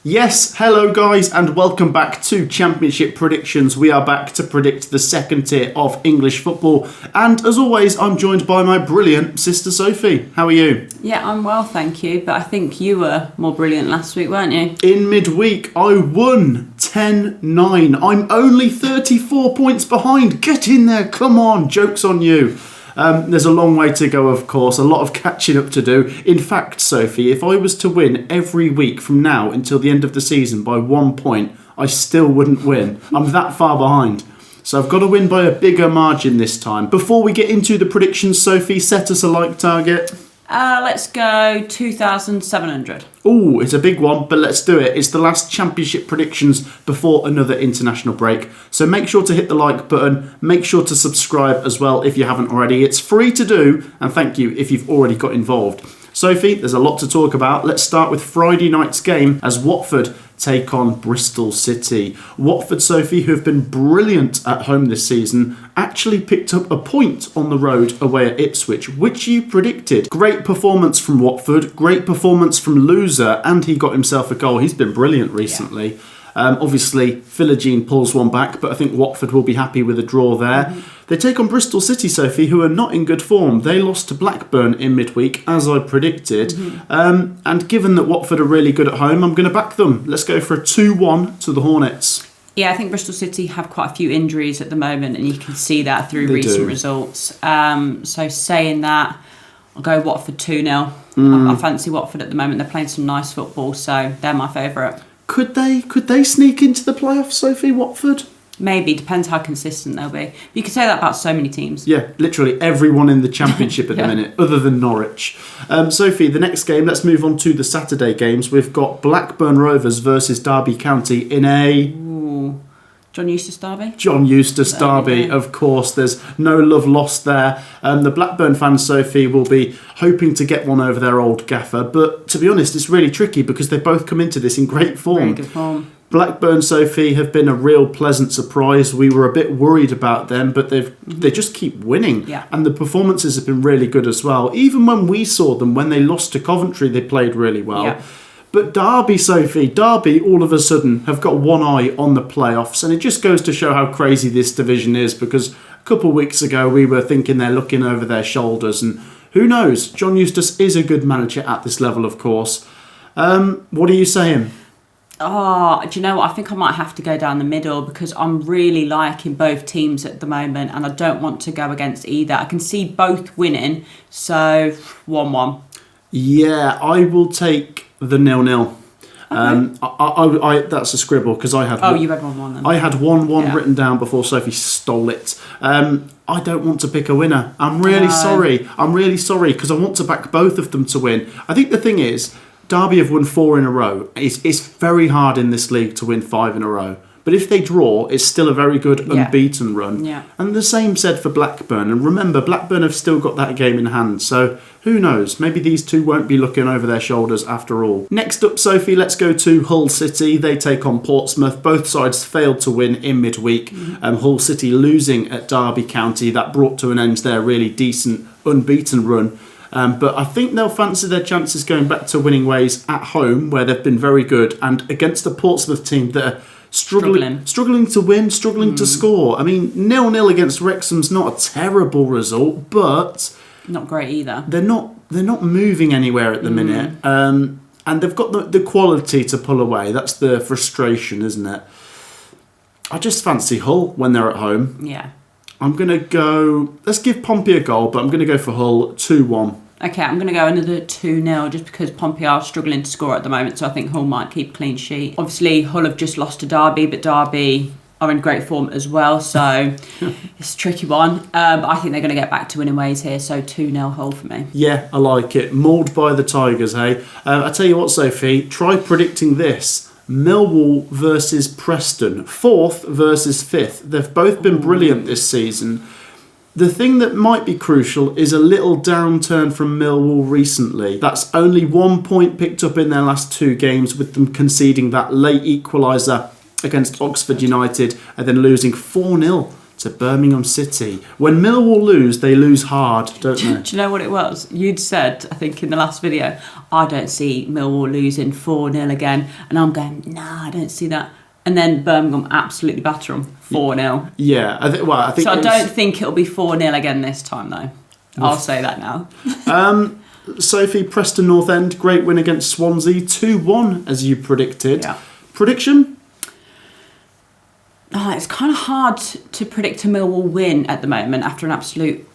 Yes, hello guys and welcome back to Championship Predictions. We are back to predict the second tier of English football, and as always I'm joined by my brilliant sister Sophie. How are you? Yeah, I'm well, thank you, but I think you were more brilliant last week, weren't you? In midweek I won 10-9. I'm only 34 points behind. Get in there, come on, joke's on you. There's a long way to go, of course, a lot of catching up to do. In fact, Sophie, if I was to win every week from now until the end of the season by 1 point, I still wouldn't win. I'm that far behind. So I've got to win by a bigger margin this time. Before we get into the predictions, Sophie, set us a like target. Let's go 2,700. Oh, it's a big one, but let's do it. It's the last championship predictions before another international break. So make sure to hit the like button. Make sure to subscribe as well if you haven't already. It's free to do, and thank you if you've already got involved. Sophie, there's a lot to talk about. Let's start with Friday night's game as Watford take on Bristol City. Watford, Sophie, who have been brilliant at home this season, actually picked up a point on the road away at Ipswich, which you predicted. Great performance from Watford, great performance from Loser, and he got himself a goal. He's been brilliant recently. Yeah. Obviously, Philogene pulls one back, but I think Watford will be happy with a draw there. Mm-hmm. They take on Bristol City, Sophie, who are not in good form. They lost to Blackburn in midweek, as I predicted. Mm-hmm. And given that Watford are really good at home, I'm going to back them. Let's go for a 2-1 to the Hornets. Yeah, I think Bristol City have quite a few injuries at the moment, and you can see that through recent results. So saying that, I'll go Watford 2-0. I fancy Watford at the moment. They're playing some nice football, so they're my favourite. Could they sneak into the playoffs, Sophie, Watford? Maybe, depends how consistent they'll be. You can say that about so many teams. Yeah, literally everyone in the Championship at the minute, other than Norwich. Sophie, the next game, let's move on to the Saturday games. We've got Blackburn Rovers versus Derby County in a... John Eustace derby? John Eustace derby, of course. There's no love lost there. The Blackburn fans, Sophie, will be hoping to get one over their old gaffer. But to be honest, it's really tricky because they both come into this in great form. Very good form. Blackburn, Sophie, have been a real pleasant surprise. We were a bit worried about them, but they just keep winning. Yeah. And the performances have been really good as well. Even when we saw them, when they lost to Coventry, they played really well. Yeah. But Derby, Sophie, Derby all of a sudden have got one eye on the playoffs, and it just goes to show how crazy this division is, because a couple of weeks ago we were thinking they're looking over their shoulders, and who knows, John Eustace is a good manager at this level, of course. What are you saying? Oh, do you know what? I think I might have to go down the middle because I'm really liking both teams at the moment and I don't want to go against either. I can see both winning, so 1-1. Yeah, I will take the 0-0. Okay. I that's a scribble because I had... Oh, you had 1-1 then. I had 1-1 written down before Sophie stole it. I don't want to pick a winner. I'm really sorry. I'm really sorry because I want to back both of them to win. I think the thing is, Derby have won 4 in a row. It's very hard in this league to win 5 in a row. But if they draw, it's still a very good unbeaten run. Yeah. And the same said for Blackburn. And remember, Blackburn have still got that game in hand. So who knows? Maybe these two won't be looking over their shoulders after all. Next up, Sophie, let's go to Hull City. They take on Portsmouth. Both sides failed to win in midweek. Hull City losing at Derby County. That brought to an end their really decent unbeaten run. But I think they'll fancy their chances going back to winning ways at home, where they've been very good, and against a Portsmouth team that are struggling to win, struggling to score. I mean, 0-0 against Wrexham's not a terrible result, but not great either. They're not moving anywhere at the minute, and they've got the quality to pull away. That's the frustration, isn't it? I just fancy Hull when they're at home. Yeah. I'm going to go... Let's give Pompey a goal, but I'm going to go for Hull 2-1. Okay, I'm going to go another 2-0 just because Pompey are struggling to score at the moment, so I think Hull might keep a clean sheet. Obviously, Hull have just lost to Derby, but Derby are in great form as well, so it's a tricky one. But I think they're going to get back to winning ways here, so 2-0 Hull for me. Yeah, I like it. Mauled by the Tigers, hey? I tell you what, Sophie, try predicting this. Millwall versus Preston, 4th versus 5th. They've both been brilliant this season. The thing that might be crucial is a little downturn from Millwall recently. That's only 1 point picked up in their last 2 games, with them conceding that late equaliser against Oxford United and then losing 4-0 to Birmingham City. When Millwall lose, they lose hard, don't they? Do you know what it was? You'd said, I think in the last video, I don't see Millwall losing 4-0 again. And I'm going, nah, I don't see that. And then Birmingham absolutely batter them 4-0. Yeah, I think. So I don't think it'll be 4-0 again this time, though. I'll say that now. Sophie, Preston North End, great win against Swansea, 2-1 as you predicted. Yeah. Prediction? It's kind of hard to predict a Millwall win at the moment after an absolute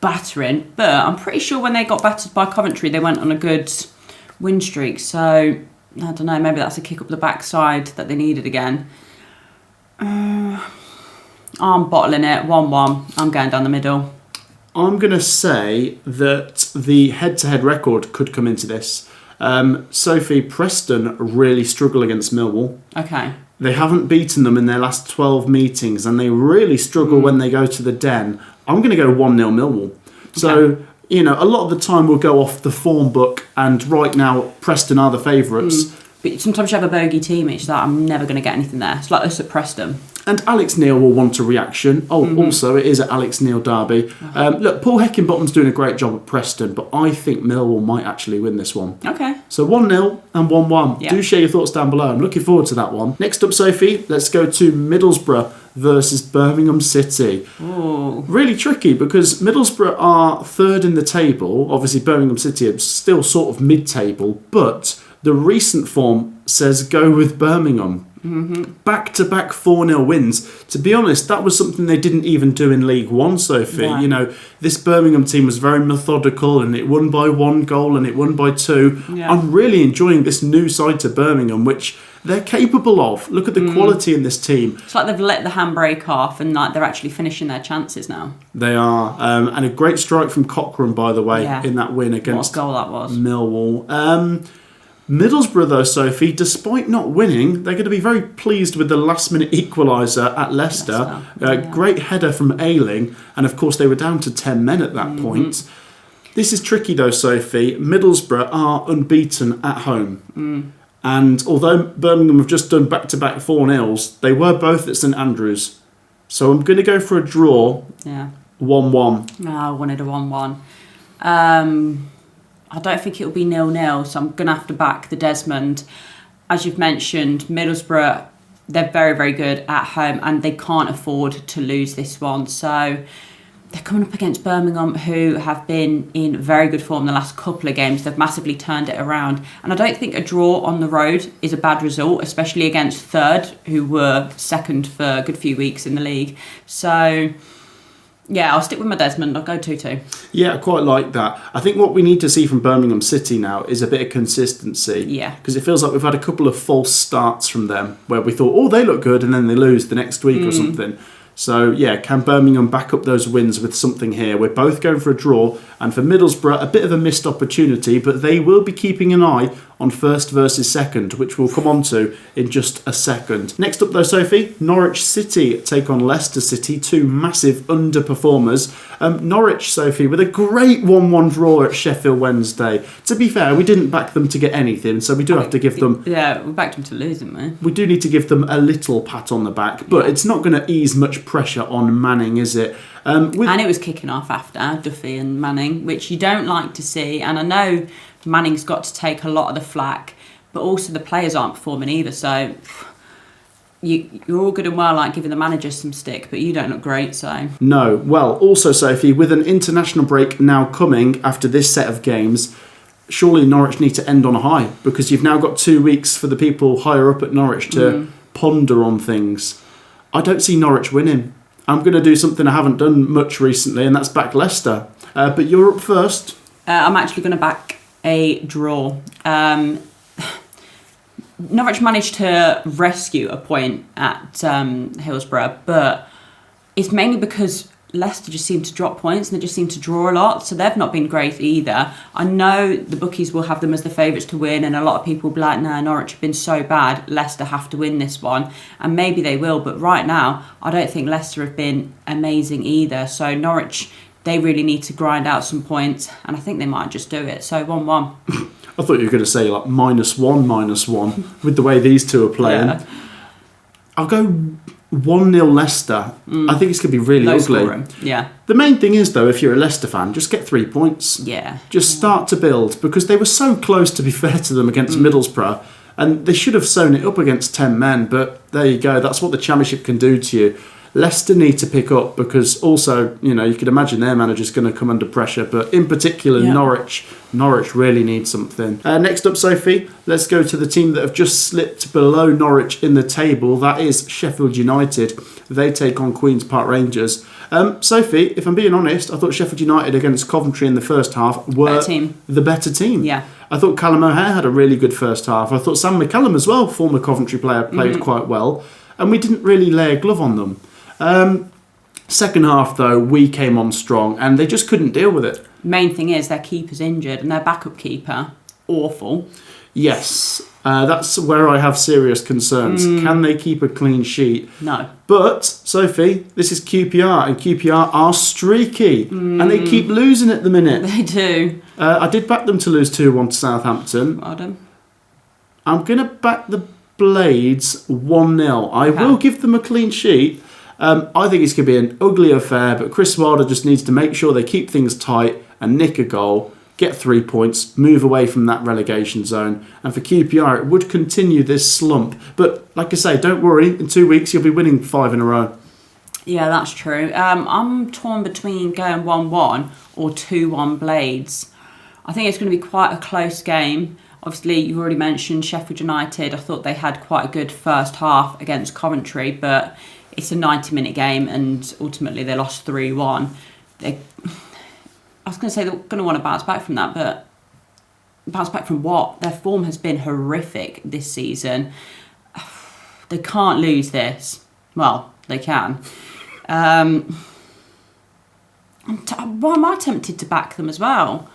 battering, but I'm pretty sure when they got battered by Coventry, they went on a good win streak. So, I don't know, maybe that's a kick up the backside that they needed again. I'm bottling it, 1-1. I'm going down the middle. I'm going to say that the head-to-head record could come into this. Sophie, Preston really struggle against Millwall. Okay. They haven't beaten them in their last 12 meetings, and they really struggle when they go to the Den. I'm going to go 1-0 Millwall. So, a lot of the time we'll go off the form book, and right now Preston are the favourites. But sometimes you have a bogey team, it's like, I'm never going to get anything there. It's like us at Preston. And Alex Neil will want a reaction. Also, it is an Alex Neil derby. Look, Paul Heckingbottom's doing a great job at Preston, but I think Millwall might actually win this one. Okay. So 1-0 and 1-1. Yeah. Do share your thoughts down below. I'm looking forward to that one. Next up, Sophie, let's go to Middlesbrough versus Birmingham City. Ooh. Really tricky because Middlesbrough are third in the table. Obviously, Birmingham City are still sort of mid-table, but the recent form says go with Birmingham. Back-to-back 4-0 wins. To be honest, that was something they didn't even do in League One, Sophie. Right. This Birmingham team was very methodical, and it won by 1 goal and it won by 2. Yeah. I'm really enjoying this new side to Birmingham, which they're capable of. Look at the quality in this team. It's like they've let the handbrake off and like they're actually finishing their chances now. They are. And a great strike from Cochrane, by the way, in that win against what a goal that was. Millwall. Middlesbrough, though, Sophie, despite not winning, they're going to be very pleased with the last-minute equaliser at Leicester. Great header from Ayling, and of course they were down to 10 men at that point. This is tricky, though, Sophie. Middlesbrough are unbeaten at home. And although Birmingham have just done back-to-back 4-0s, they were both at St Andrews. So I'm going to go for a draw, 1-1. I wanted a 1-1. I don't think it'll be 0-0, so I'm going to have to back the Desmond. As you've mentioned, Middlesbrough, they're very, very good at home and they can't afford to lose this one. So they're coming up against Birmingham, who have been in very good form the last couple of games. They've massively turned it around. And I don't think a draw on the road is a bad result, especially against third, who were second for a good few weeks in the league. So yeah, I'll stick with my Desmond. I'll go 2-2. Yeah, I quite like that. I think what we need to see from Birmingham City now is a bit of consistency. Yeah. Because it feels like we've had a couple of false starts from them where we thought, oh, they look good, and then they lose the next week or something. So, yeah, can Birmingham back up those wins with something here? We're both going for a draw, and for Middlesbrough, a bit of a missed opportunity, but they will be keeping an eye on first versus second, which we'll come on to in just a second. Next up, though, Sophie, Norwich City take on Leicester City, two massive underperformers. Norwich, Sophie, with a great 1-1 draw at Sheffield Wednesday. To be fair, we didn't back them to get anything, so we do have to give them... Yeah, we backed them to lose, didn't we? We do need to give them a little pat on the back, but it's not going to ease much pressure on Manning, is it? And it was kicking off after Duffy and Manning, which you don't like to see. And I know Manning's got to take a lot of the flack, but also the players aren't performing either. So you're all good and well like giving the manager some stick, but you don't look great. So no. Well, also, Sophie, with an international break now coming after this set of games, surely Norwich need to end on a high, because you've now got 2 weeks for the people higher up at Norwich to ponder on things. I don't see Norwich winning. I'm going to do something I haven't done much recently, and that's back Leicester. But you're up first. I'm actually going to back a draw. Norwich managed to rescue a point at Hillsborough, but it's mainly because Leicester just seem to drop points and they just seem to draw a lot, so they've not been great either. I know the bookies will have them as the favourites to win, and a lot of people will be like, no, Norwich have been so bad, Leicester have to win this one, and maybe they will, but right now I don't think Leicester have been amazing either. So Norwich, they really need to grind out some points, and I think they might just do it. So 1-1. I thought you were going to say like -1 with the way these two are playing. Yeah. I'll go 1-0 Leicester. I think it's going to be really Low ugly. scoring. Yeah. The main thing is, though, if you're a Leicester fan, just get 3 points. Yeah. Just start to build, because they were so close, to be fair to them, against Middlesbrough, and they should have sewn it up against 10 men, but there you go. That's what the Championship can do to you. Leicester need to pick up, because also, you could imagine their manager's going to come under pressure, but in particular, Norwich really needs something. Next up, Sophie, let's go to the team that have just slipped below Norwich in the table. That is Sheffield United. They take on Queen's Park Rangers. Sophie, if I'm being honest, I thought Sheffield United against Coventry in the first half were the better team. Yeah. I thought Callum O'Hare had a really good first half. I thought Sam McCallum as well, former Coventry player, played quite well, and we didn't really lay a glove on them. Second half, though, we came on strong and they just couldn't deal with it. Main thing is their keeper's injured and their backup keeper, awful. Yes, that's where I have serious concerns. Can they keep a clean sheet? No. But, Sophie, this is QPR, and QPR are streaky, and they keep losing at the minute. They do. I did back them to lose 2-1 to Southampton. Well done. I'm going to back the Blades 1-0. I will give them a clean sheet. I think it's going to be an ugly affair, but Chris Wilder just needs to make sure they keep things tight and nick a goal, get 3 points, move away from that relegation zone. And for QPR, it would continue this slump. But like I say, don't worry, in 2 weeks you'll be winning 5 in a row. Yeah, that's true. I'm torn between going 1-1 or 2-1 Blades. I think it's going to be quite a close game. Obviously, you've already mentioned Sheffield United. I thought they had quite a good first half against Coventry, but it's a 90-minute game and ultimately they lost 3-1. I was going to say they're going to want to bounce back from that, but bounce back from what? Their form has been horrific this season. They can't lose this. Well, they can. Why am I tempted to back them as well?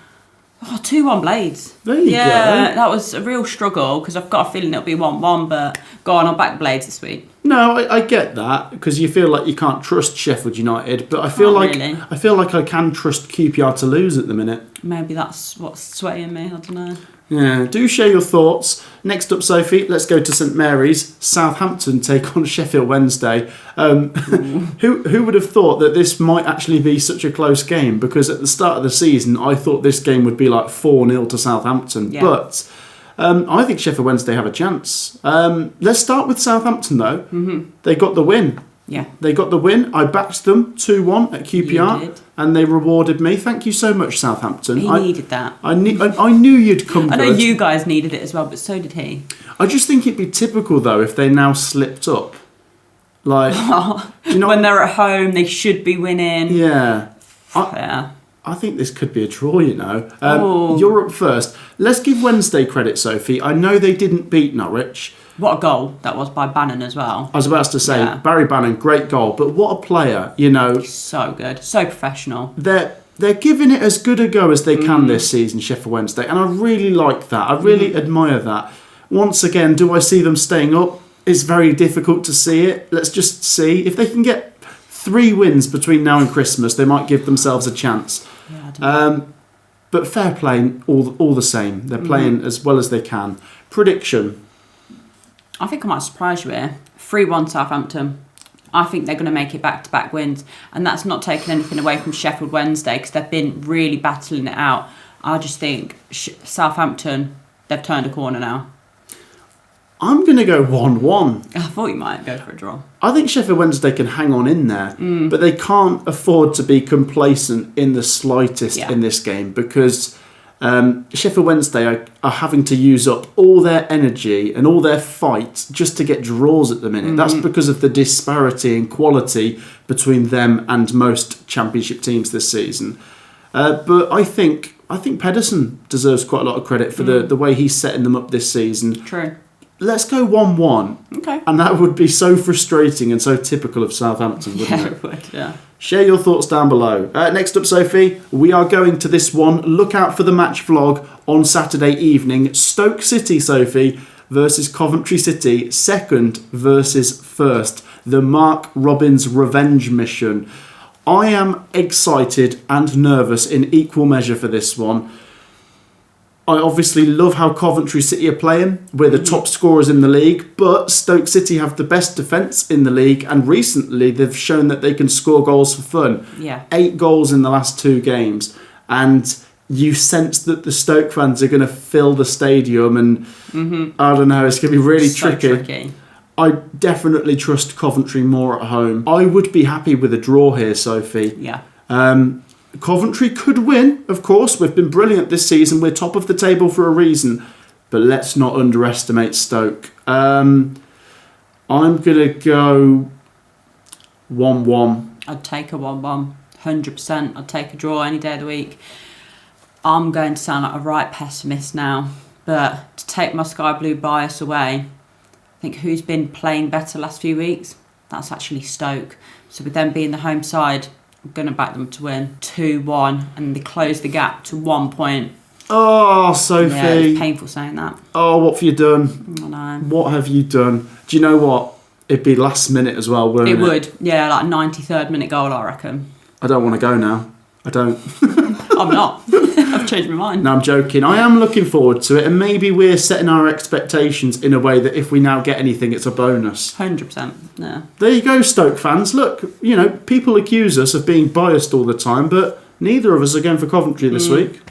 2-1 Blades. There you go. Yeah, that was a real struggle because I've got a feeling it'll be 1-1, but go on, I'll back Blades this week. No, I get that because you feel like you can't trust Sheffield United, but I feel like I can trust QPR to lose at the minute. Maybe that's what's swaying me. I don't know. Yeah, do share your thoughts. Next up, Sophie, let's go to St Mary's. Southampton take on Sheffield Wednesday. Who would have thought that this might actually be such a close game? Because at the start of the season, I thought this game would be like 4-0 to Southampton. Yeah. But I think Sheffield Wednesday have a chance. Let's start with Southampton, though. Mm-hmm. They got the win. Yeah. They got the win. I backed them 2-1 at QPR. You did. And they rewarded me. Thank you so much, Southampton. He needed that. I knew you'd come I know good. you guys needed it as well, but so did he. I just think it'd be typical, though, if they now slipped up. Like, when they're at home, they should be winning. Yeah. I think this could be a draw, You're up first. Let's give Wednesday credit, Sophie. I know they didn't beat Norwich. What a goal that was by Bannon as well. I was about to say, Barry Bannon, great goal. But what a player, So good. So professional. They're giving it as good a go as they can this season, Sheffield Wednesday. And I really like that. I really admire that. Once again, do I see them staying up? It's very difficult to see it. Let's just see. If they can get 3 wins between now and Christmas, they might give themselves a chance. Yeah, I don't know. But fair play all the same. They're playing as well as they can. Prediction. I think I might surprise you here. 3-1 Southampton. I think they're going to make it back-to-back wins. And that's not taking anything away from Sheffield Wednesday because they've been really battling it out. I just think Southampton, they've turned a corner now. I'm going to go 1-1. I thought you might go for a draw. I think Sheffield Wednesday can hang on in there, but they can't afford to be complacent in the slightest in this game because Sheffield Wednesday are having to use up all their energy and all their fight just to get draws at the minute. That's because of the disparity in quality between them and most Championship teams this season. But I think Pedersen deserves quite a lot of credit for the way he's setting them up this season. True. Let's go 1-1. Okay. And that would be so frustrating and so typical of Southampton, wouldn't it? It would, yeah. Share your thoughts down below. Next up, Sophie, we are going to this one. Look out for the match vlog on Saturday evening. Stoke City, Sophie, versus Coventry City, second versus first. The Mark Robins revenge mission. I am excited and nervous in equal measure for this one. I obviously love how Coventry City are playing. We're the top scorers in the league, but Stoke City have the best defence in the league, and recently they've shown that they can score goals for fun. Yeah. 8 goals in the last 2 games, and you sense that the Stoke fans are going to fill the stadium, and I don't know, it's going to be really tricky. I definitely trust Coventry more at home. I would be happy with a draw here, Sophie. Yeah. Coventry could win, of course. We've been brilliant this season. We're top of the table for a reason. But let's not underestimate Stoke. I'm going to go 1-1. I'd take a 1-1. 100%. I'd take a draw any day of the week. I'm going to sound like a right pessimist now. But to take my sky blue bias away, I think who's been playing better last few weeks? That's actually Stoke. So with them being the home side, I'm going to back them to win 2-1, and they close the gap to 1 point. Oh, Sophie. Yeah, it's painful saying that. Oh, what have you done? I know. What have you done? Do you know what? It'd be last minute as well, wouldn't it? It would. Yeah, like 93rd minute goal, I reckon. I don't want to go now. I don't. I'm not. I've changed my mind. No, I'm joking. I am looking forward to it, and maybe we're setting our expectations in a way that if we now get anything, it's a bonus. 100%. Yeah. There you go, Stoke fans. Look, you know, people accuse us of being biased all the time, but neither of us are going for Coventry this week.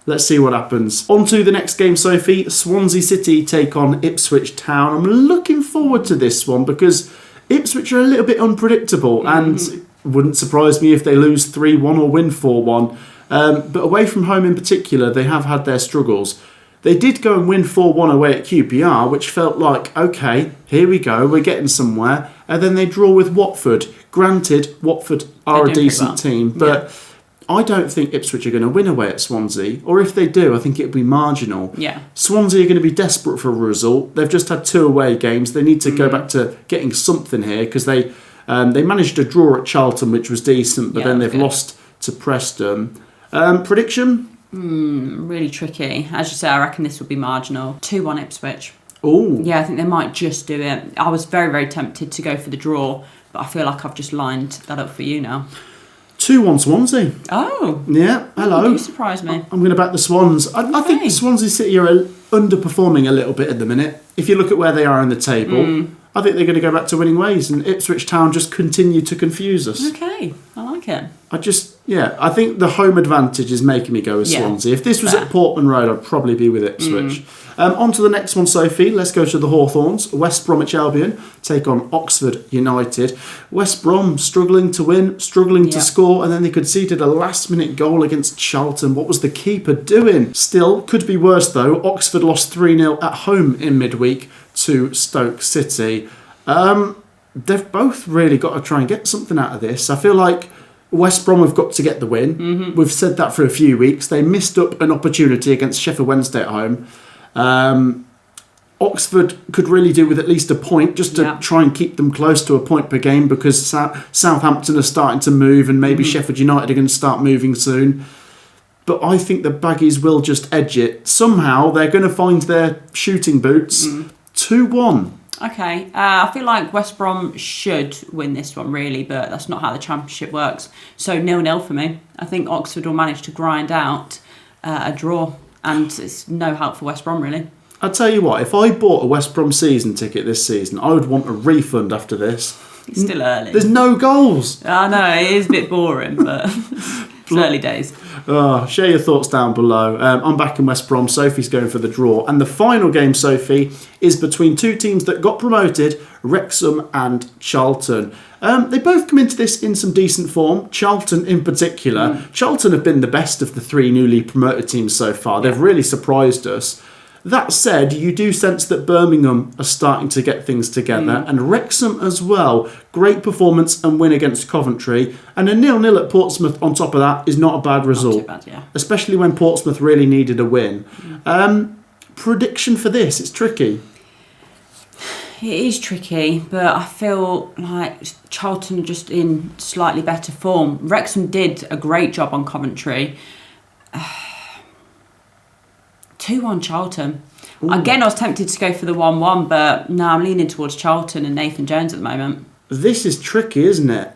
Let's see what happens. On to the next game, Sophie. Swansea City take on Ipswich Town. I'm looking forward to this one because Ipswich are a little bit unpredictable, and it wouldn't surprise me if they lose 3-1 or win 4-1. But away from home in particular, they have had their struggles. They did go and win 4-1 away at QPR, which felt like, okay, here we go, we're getting somewhere. And then they draw with Watford. Granted, Watford are a decent team, but I don't think Ipswich are going to win away at Swansea. Or if they do, I think it'll be marginal. Yeah. Swansea are going to be desperate for a result. They've just had 2 away games. They need to go back to getting something here because they managed a draw at Charlton, which was decent, but then they've lost to Preston. Prediction? Really tricky. As you say, I reckon this will be marginal. 2-1 Ipswich. Oh. Yeah, I think they might just do it. I was very, very tempted to go for the draw, but I feel like I've just lined that up for you now. 2-1 Swansea. Oh. Yeah, hello. You surprised me. I'm going to back the Swans. I think Swansea City are underperforming a little bit at the minute. If you look at where they are in the table, I think they're going to go back to winning ways, and Ipswich Town just continue to confuse us. Okay, I like it. I think the home advantage is making me go with Swansea. If this was at Portman Road, I'd probably be with Ipswich. On to the next one, Sophie. Let's go to the Hawthorns. West Bromwich Albion take on Oxford United. West Brom struggling to win, struggling to score, and then they conceded a last-minute goal against Charlton. What was the keeper doing? Still, could be worse though. Oxford lost 3-0 at home in midweek to Stoke City. They've both really got to try and get something out of this. I feel like West Brom have got to get the win. We've said that for a few weeks. They missed up an opportunity against Sheffield Wednesday at home. Oxford could really do with at least a point just to try and keep them close to a point per game because Southampton are starting to move and maybe Sheffield United are going to start moving soon. But I think the Baggies will just edge it. Somehow they're going to find their shooting boots. 2-1. Okay, I feel like West Brom should win this one really, but that's not how the Championship works. So 0-0 for me. I think Oxford will manage to grind out a draw, and it's no help for West Brom really. I'll tell you what, if I bought a West Brom season ticket this season, I would want a refund after this. It's still early. There's no goals. I know, it is a bit boring, but it's early days. Share your thoughts down below. I'm back in West Brom. Sophie's going for the draw. And the final game, Sophie, is between 2 teams that got promoted, Wrexham and Charlton. They both come into this in some decent form, Charlton in particular. Charlton have been the best of the 3 newly promoted teams so far. They've really surprised us. That said, you do sense that Birmingham are starting to get things together, and Wrexham as well. Great performance and win against Coventry, and a 0-0 at Portsmouth on top of that is not a bad result. Not too bad, yeah. Especially when Portsmouth really needed a win. Prediction for this, it's tricky. It is tricky, but I feel like Charlton are just in slightly better form. Wrexham did a great job on Coventry. 2-1 Charlton. Ooh. Again, I was tempted to go for the 1-1, but no, I'm leaning towards Charlton and Nathan Jones at the moment. This is tricky, isn't it?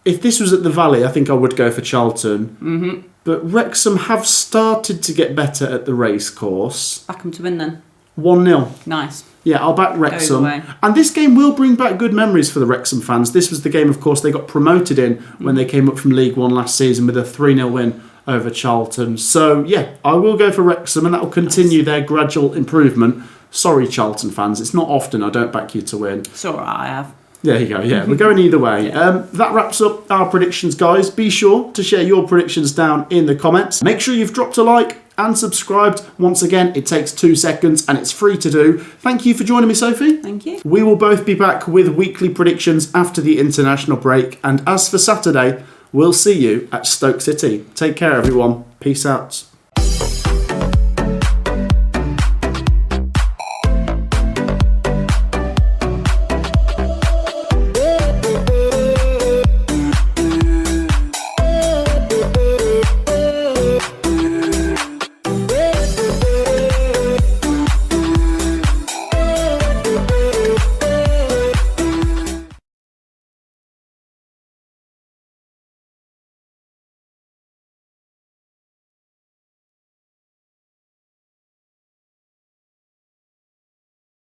If this was at the Valley, I think I would go for Charlton. But Wrexham have started to get better at the racecourse. Back them to win then. 1-0. Nice. Yeah, I'll back Wrexham. And this game will bring back good memories for the Wrexham fans. This was the game, of course, they got promoted in when they came up from League One last season with a 3-0 win over Charlton. So, yeah, I will go for Wrexham, and that will continue their gradual improvement. Sorry, Charlton fans. It's not often I don't back you to win. It's all right, I have. There you go, yeah. We're going either way. That wraps up our predictions, guys. Be sure to share your predictions down in the comments. Make sure you've dropped a like and subscribed. Once again, it takes 2 seconds and it's free to do. Thank you for joining me, Sophie. Thank you. We will both be back with weekly predictions after the international break. And as for Saturday, we'll see you at Stoke City. Take care, everyone. Peace out.